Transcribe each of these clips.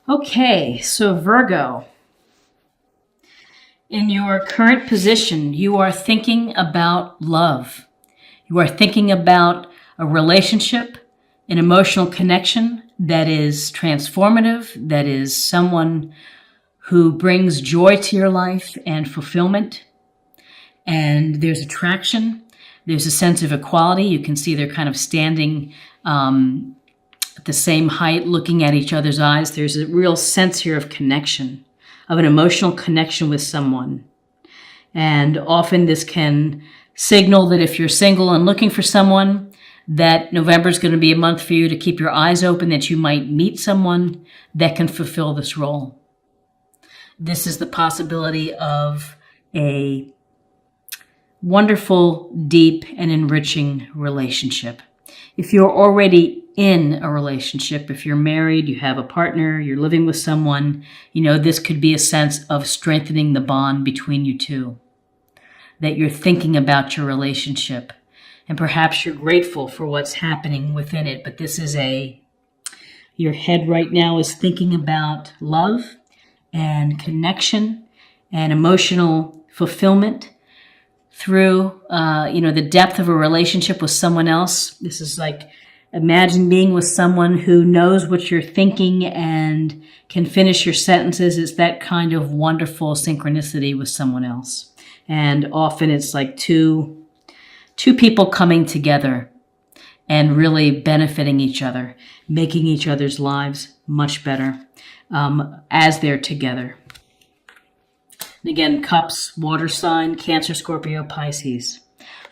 Okay, so Virgo, in your current position, you are thinking about love. You are thinking about a relationship, an emotional connection that is transformative, that is someone who brings joy to your life and fulfillment. And there's attraction. There's a sense of equality. You can see they're kind of standing at the same height, looking at each other's eyes. There's a real sense here of connection, of an emotional connection with someone. And often this can signal that if you're single and looking for someone, that November is going to be a month for you to keep your eyes open, that you might meet someone that can fulfill this role. This is the possibility of a wonderful, deep, and enriching relationship. If you're already in a relationship, if you're married, you have a partner, you're living with someone, this could be a sense of strengthening the bond between you two. That you're thinking about your relationship, and perhaps you're grateful for what's happening within it. But this is your head right now is thinking about love and connection and emotional fulfillment through, the depth of a relationship with someone else. This is like, imagine being with someone who knows what you're thinking and can finish your sentences. It's that kind of wonderful synchronicity with someone else. And often it's like two people coming together and really benefiting each other, making each other's lives much better as they're together. And again, cups, water sign, Cancer, Scorpio, Pisces.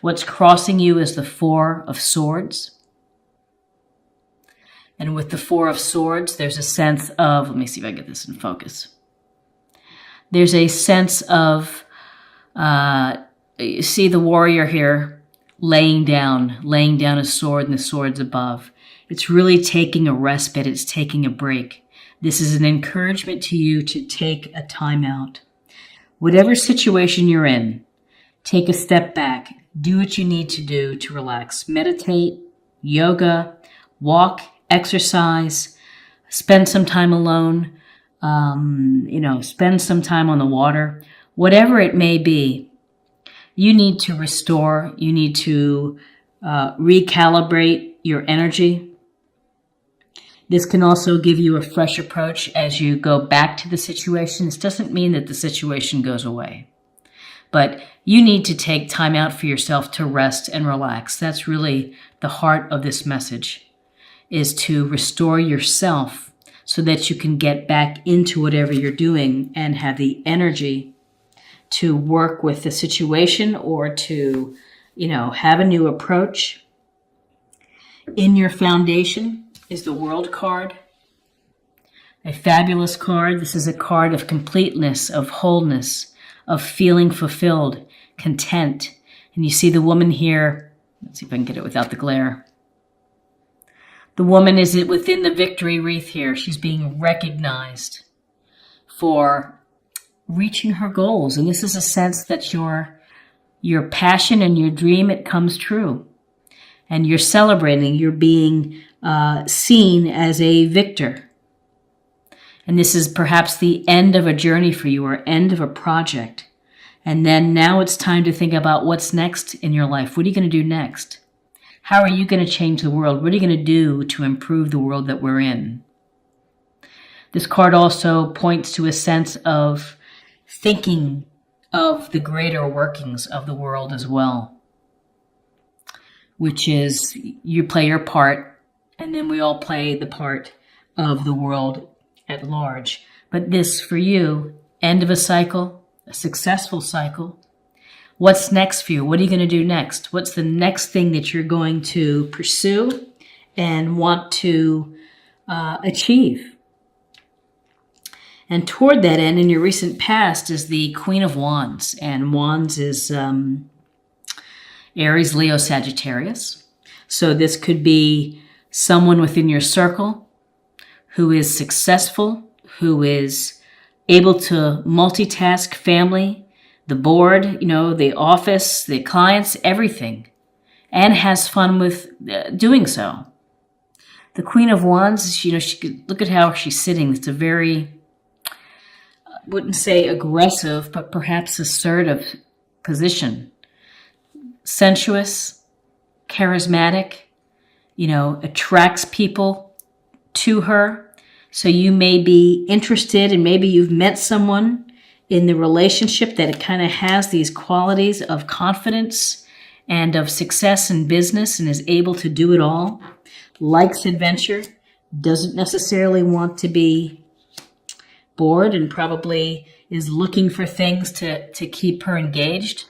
What's crossing you is the Four of Swords. And with the Four of Swords, there's a sense of, let me see if I get this in focus. There's a sense of, you see the warrior here laying down a sword, and the sword's above. It's really taking a respite. It's taking a break. This is an encouragement to you to take a time out. Whatever situation you're in, take a step back. Do what you need to do to relax. Meditate, yoga, walk, exercise, spend some time alone, spend some time on the water. Whatever it may be, you need to restore. You need to recalibrate your energy. This can also give you a fresh approach as you go back to the situation. This doesn't mean that the situation goes away, but you need to take time out for yourself to rest and relax. That's really the heart of this message, is to restore yourself so that you can get back into whatever you're doing and have the energy to work with the situation or to, have a new approach. In your foundation is the World card, a fabulous card. This is a card of completeness, of wholeness, of feeling fulfilled, content. And you see the woman here. Let's see if I can get it without the glare. The woman is within the victory wreath here. She's being recognized for reaching her goals. And this is a sense that your passion and your dream, it comes true. And you're celebrating, you're being seen as a victor. And this is perhaps the end of a journey for you, or end of a project. And then now it's time to think about what's next in your life. What are you going to do next? How are you going to change the world? What are you going to do to improve the world that we're in? This card also points to a sense of thinking of the greater workings of the world as well, which is you play your part, and then we all play the part of the world at large. But this, for you, end of a cycle, a successful cycle. What's next for you? What are you going to do next? What's the next thing that you're going to pursue and want to achieve? And toward that end, in your recent past, is the Queen of Wands. And Wands is Aries, Leo, Sagittarius. So this could be someone within your circle who is successful, who is able to multitask family, the board, the office, the clients, everything, and has fun with doing so. The Queen of Wands, look at how she's sitting. It's a very, I wouldn't say aggressive, but perhaps assertive position. Sensuous, charismatic, attracts people to her. So you may be interested, and maybe you've met someone in the relationship that it kind of has these qualities of confidence and of success in business and is able to do it all, likes adventure, doesn't necessarily want to be bored, and probably is looking for things to keep her engaged.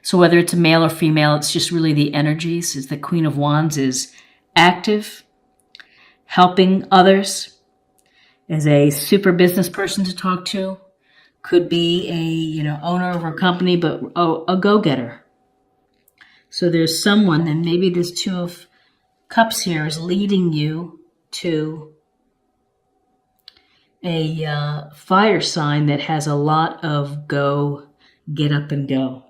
So whether it's a male or female, it's just really the energies. Is the Queen of Wands is active, helping others, is a super business person to talk to, could be a owner of a company, but a go-getter. So there's someone, and maybe this Two of Cups here is leading you to a fire sign that has a lot of get up and go.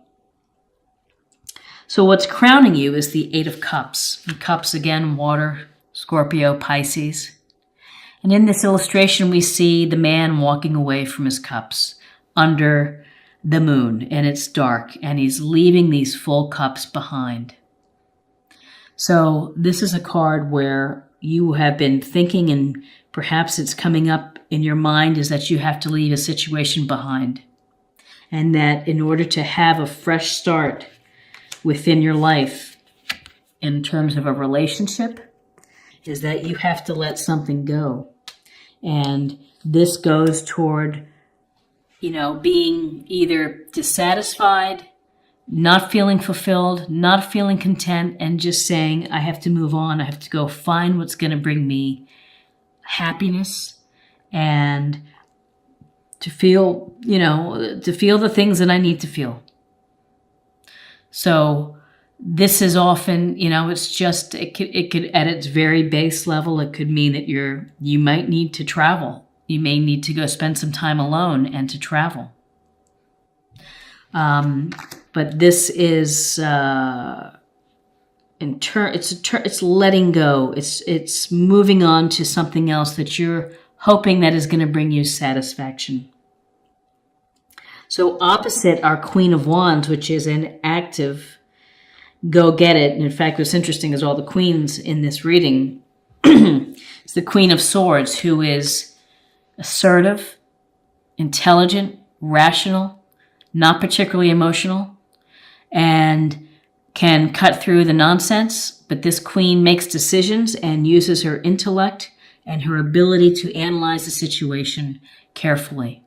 So what's crowning you is the Eight of Cups. And cups, again, water, Scorpio, Pisces. And in this illustration, we see the man walking away from his cups under the moon, and it's dark, and he's leaving these full cups behind. So this is a card where you have been thinking, and perhaps it's coming up in your mind, is that you have to leave a situation behind. And that in order to have a fresh start within your life in terms of a relationship, is that you have to let something go. And this goes toward, being either dissatisfied, not feeling fulfilled, not feeling content, and just saying, I have to move on. I have to go find what's going to bring me happiness and to feel the things that I need to feel. So this is often, it's just, it could at its very base level, it could mean that you might need to travel. You may need to go spend some time alone and to travel. But this is, it's letting go. It's moving on to something else that you're hoping that is going to bring you satisfaction. So opposite our Queen of Wands, which is an active go get it. And in fact, what's interesting is all the queens in this reading. It's the Queen of Swords, who is assertive, intelligent, rational, not particularly emotional, and can cut through the nonsense. But this queen makes decisions and uses her intellect and her ability to analyze the situation carefully.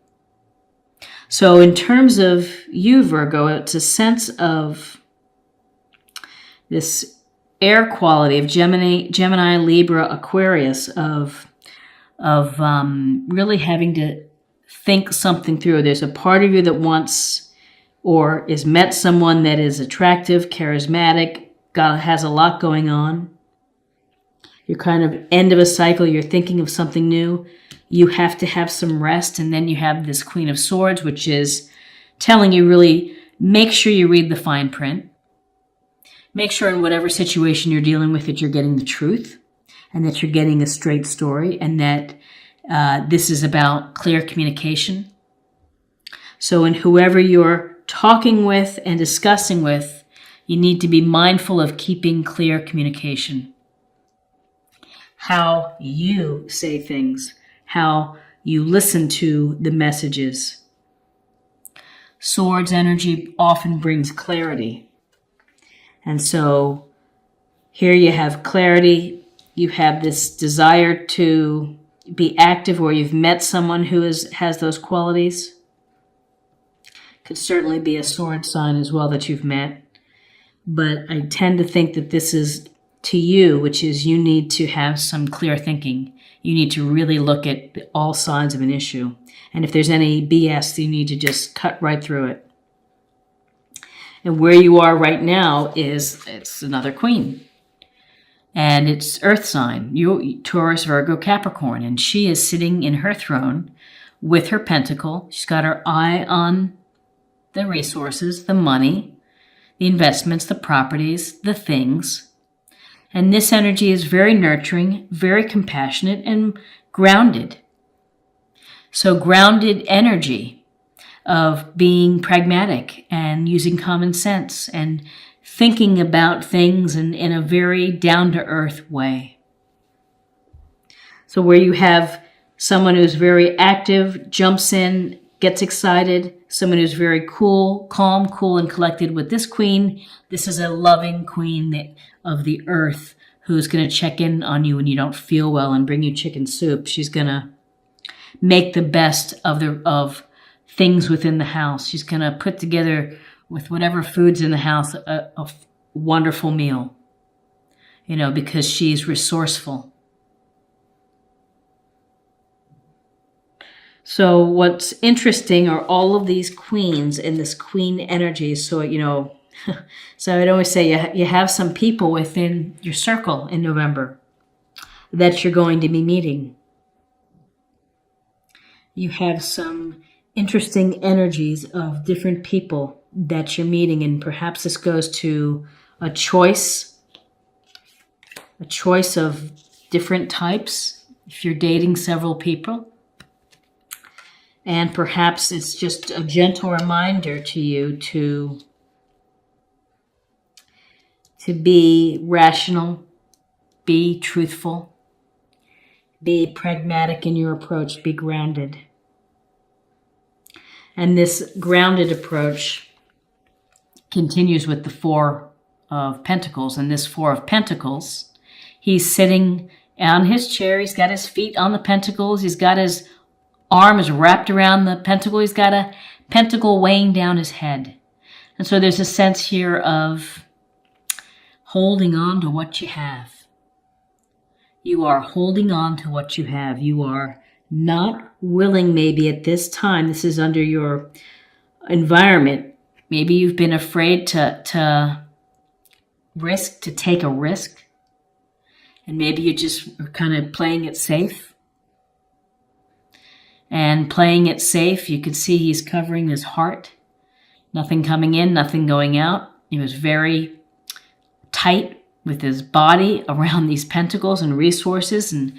So in terms of you, Virgo, it's a sense of this air quality of Gemini, Libra, Aquarius, of really having to think something through. There's a part of you that wants or is met someone that is attractive, charismatic, has a lot going on. You're kind of end of a cycle. You're thinking of something new. You have to have some rest. And then you have this Queen of Swords, which is telling you really make sure you read the fine print. Make sure in whatever situation you're dealing with that you're getting the truth and that you're getting a straight story, and that this is about clear communication. So in whoever you're talking with and discussing with, you need to be mindful of keeping clear communication. How you say things, how you listen to the messages. Swords energy often brings clarity. And so here you have clarity. You have this desire to be active, or you've met someone who has those qualities. Could certainly be a sword sign as well that you've met. But I tend to think that this is to you, which is you need to have some clear thinking. You need to really look at all sides of an issue. And if there's any BS, you need to just cut right through it. And where you are right now it's another queen. And it's earth sign, you Taurus, Virgo, Capricorn. And she is sitting in her throne with her pentacle. She's got her eye on the resources, the money, the investments, the properties, the things. And this energy is very nurturing, very compassionate, and grounded. So grounded energy of being pragmatic and using common sense and thinking about things in a very down-to-earth way. So where you have someone who's very active, jumps in, gets excited, someone who's very cool, calm, cool, and collected with this queen, this is a loving queen of the earth who's going to check in on you when you don't feel well and bring you chicken soup. She's going to make the best of things within the house. She's going to put together with whatever food's in the house a wonderful meal, because she's resourceful. So what's interesting are all of these queens in this queen energy. So, so I'd always say you have some people within your circle in November that you're going to be meeting. You have some interesting energies of different people that you're meeting, and perhaps this goes to a choice of different types if you're dating several people. And perhaps it's just a gentle reminder to you to be rational, be truthful, be pragmatic in your approach, be grounded. And this grounded approach continues with the Four of Pentacles. And this Four of Pentacles, he's sitting on his chair. He's got his feet on the pentacles. He's got his arms wrapped around the pentacle. He's got a pentacle weighing down his head. And so there's a sense here of holding on to what you have. You are holding on to what you have. You are not willing, maybe at this time, this is under your environment, maybe you've been afraid to take a risk. And maybe you just are kind of playing it safe. And playing it safe, you could see he's covering his heart. Nothing coming in, nothing going out. He was very tight with his body around these pentacles and resources, and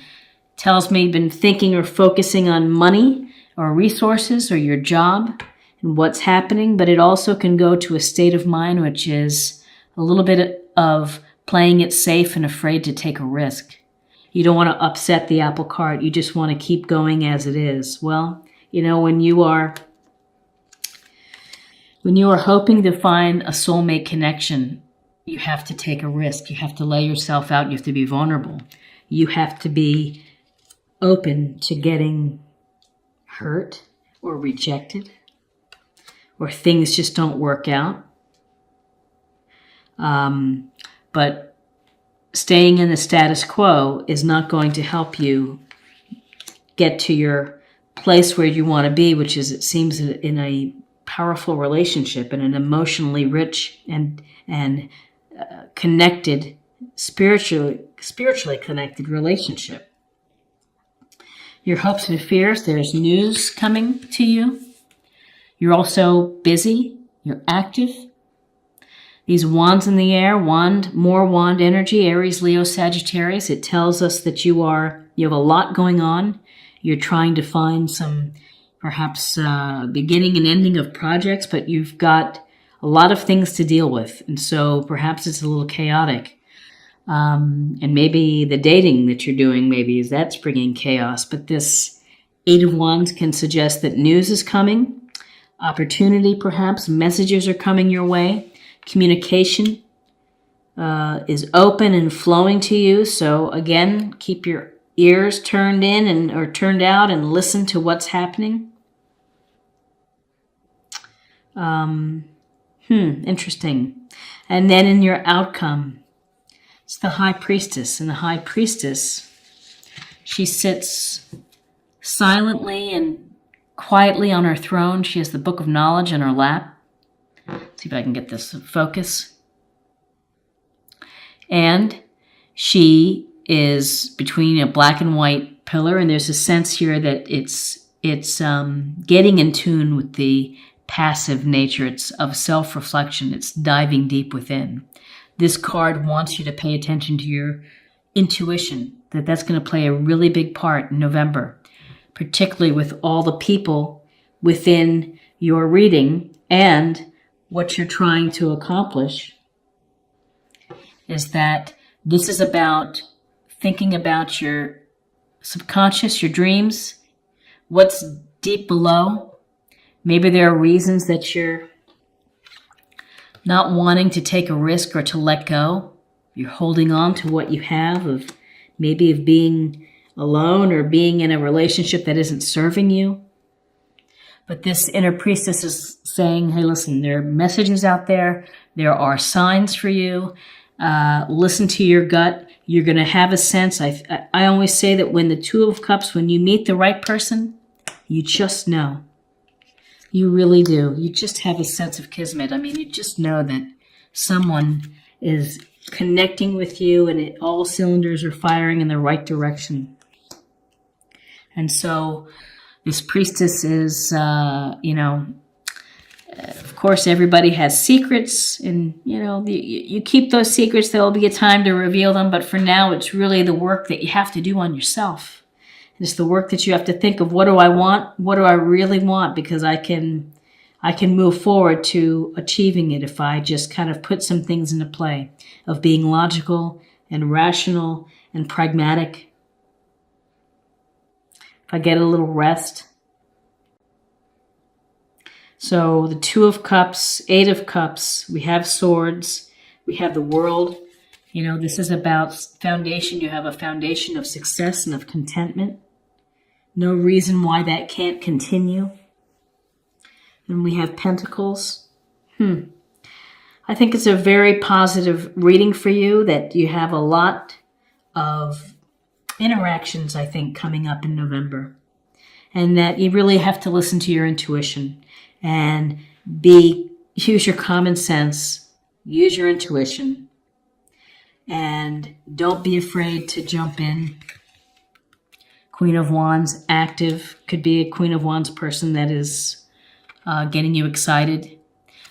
tells me you've been thinking or focusing on money or resources or your job and what's happening, but it also can go to a state of mind which is a little bit of playing it safe and afraid to take a risk. You don't want to upset the apple cart. You just want to keep going as it is. Well, when you are hoping to find a soulmate connection, you have to take a risk. You have to lay yourself out. You have to be vulnerable. You have to be open to getting hurt or rejected, or things just don't work out. But staying in the status quo is not going to help you get to your place where you want to be, which is, it seems, in a powerful relationship, and an emotionally rich and connected, spiritually connected relationship. Your hopes and fears, there's news coming to you. You're also busy. You're active. These wands in the air, more wand energy, Aries, Leo, Sagittarius. It tells us that you have a lot going on. You're trying to find some, perhaps, beginning and ending of projects, but you've got a lot of things to deal with. And so perhaps it's a little chaotic. And maybe the dating that you're doing, maybe that's bringing chaos. But this Eight of Wands can suggest that news is coming, opportunity perhaps, messages are coming your way. Communication is open and flowing to you. So again, keep your ears turned in or turned out and listen to what's happening. Interesting. And then in your outcome, it's the High Priestess. And the High Priestess, she sits silently and quietly on her throne. She has the Book of Knowledge in her lap. Let's see if I can get this focus. And she is between a black and white pillar, and there's a sense here that it's getting in tune with the passive nature. It's of self-reflection. It's diving deep within. This card wants you to pay attention to your intuition, that's going to play a really big part in November, particularly with all the people within your reading. And what you're trying to accomplish is that this is about thinking about your subconscious, your dreams, what's deep below. Maybe there are reasons that you're not wanting to take a risk or to let go. You're holding on to what you have, of maybe of being alone or being in a relationship that isn't serving you. But this inner priestess is saying, hey, listen, there are messages out there. There are signs for you. Listen to your gut. You're going to have a sense. I always say that when the Two of Cups, when you meet the right person, you just know. You really do. You just have a sense of kismet. I mean, you just know that someone is connecting with you and all cylinders are firing in the right direction. And so this priestess is, of course, everybody has secrets, and, you keep those secrets. There will be a time to reveal them. But for now, it's really the work that you have to do on yourself. It's the work that you have to think of, what do I want? What do I really want? Because I can move forward to achieving it if I just kind of put some things into play of being logical and rational and pragmatic. If I get a little rest. So the Two of Cups, Eight of Cups, we have swords, we have the World. This is about foundation. You have a foundation of success and of contentment. No reason why that can't continue. And we have Pentacles. I think it's a very positive reading for you, that you have a lot of interactions, I think, coming up in November. And that you really have to listen to your intuition and use your common sense, use your intuition, and don't be afraid to jump in. Queen of Wands, active, could be a Queen of Wands person that is getting you excited.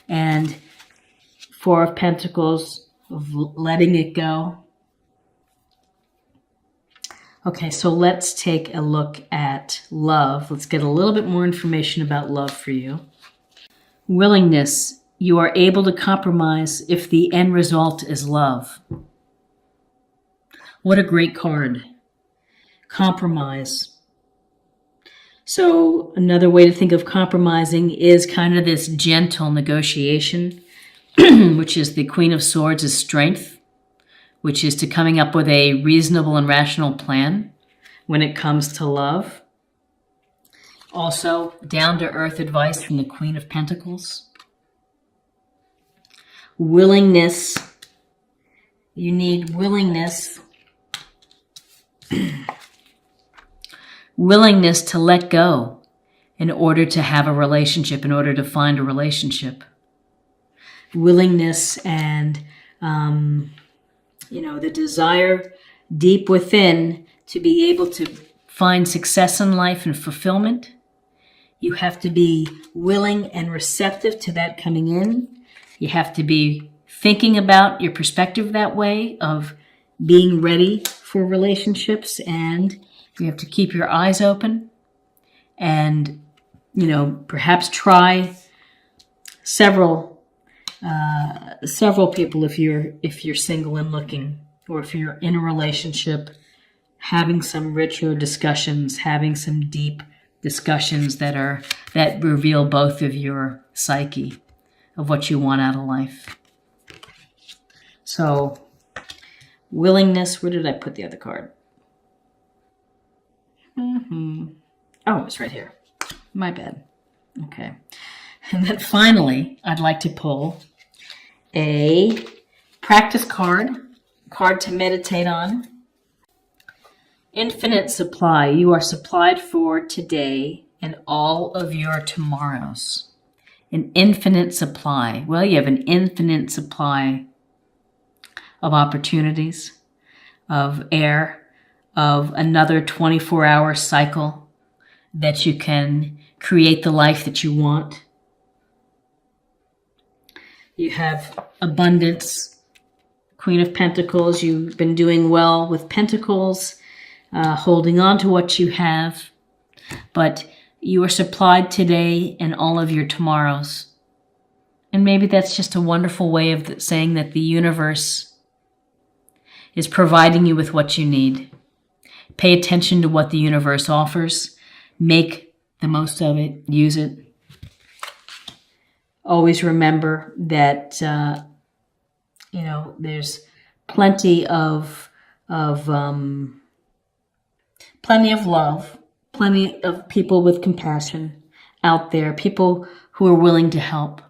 And Four of Pentacles, of letting it go. Okay, so let's take a look at love. Let's get a little bit more information about love for you. Willingness. You are able to compromise if the end result is love. What a great card. Compromise. So another way to think of compromising is kind of this gentle negotiation, which is the Queen of Swords is strength, which is to coming up with a reasonable and rational plan when it comes to love. Also, down-to-earth advice from the Queen of Pentacles. Willingness. You need willingness. Willingness to let go in order to have a relationship, in order to find a relationship. Willingness and, the desire deep within to be able to find success in life and fulfillment. You have to be willing and receptive to that coming in. You have to be thinking about your perspective that way, of being ready for relationships, and you have to keep your eyes open and, perhaps try several people if you're single and looking, or if you're in a relationship, having some richer discussions, having some deep discussions that reveal both of your psyche of what you want out of life. So, willingness. Where did I put the other card? Oh, it's right here. My bad. Okay. And then finally, I'd like to pull a practice card to meditate on. Infinite supply. You are supplied for today and all of your tomorrows. An infinite supply. Well, you have an infinite supply of opportunities, of air, of another 24-hour cycle that you can create the life that you want. You have abundance. Queen of Pentacles, you've been doing well with Pentacles, holding on to what you have, but you are supplied today and all of your tomorrows. And maybe that's just a wonderful way of saying that the universe is providing you with what you need. Pay attention to what the universe offers. Make the most of it. Use it. Always remember that, there's plenty of love, plenty of people with compassion out there, people who are willing to help.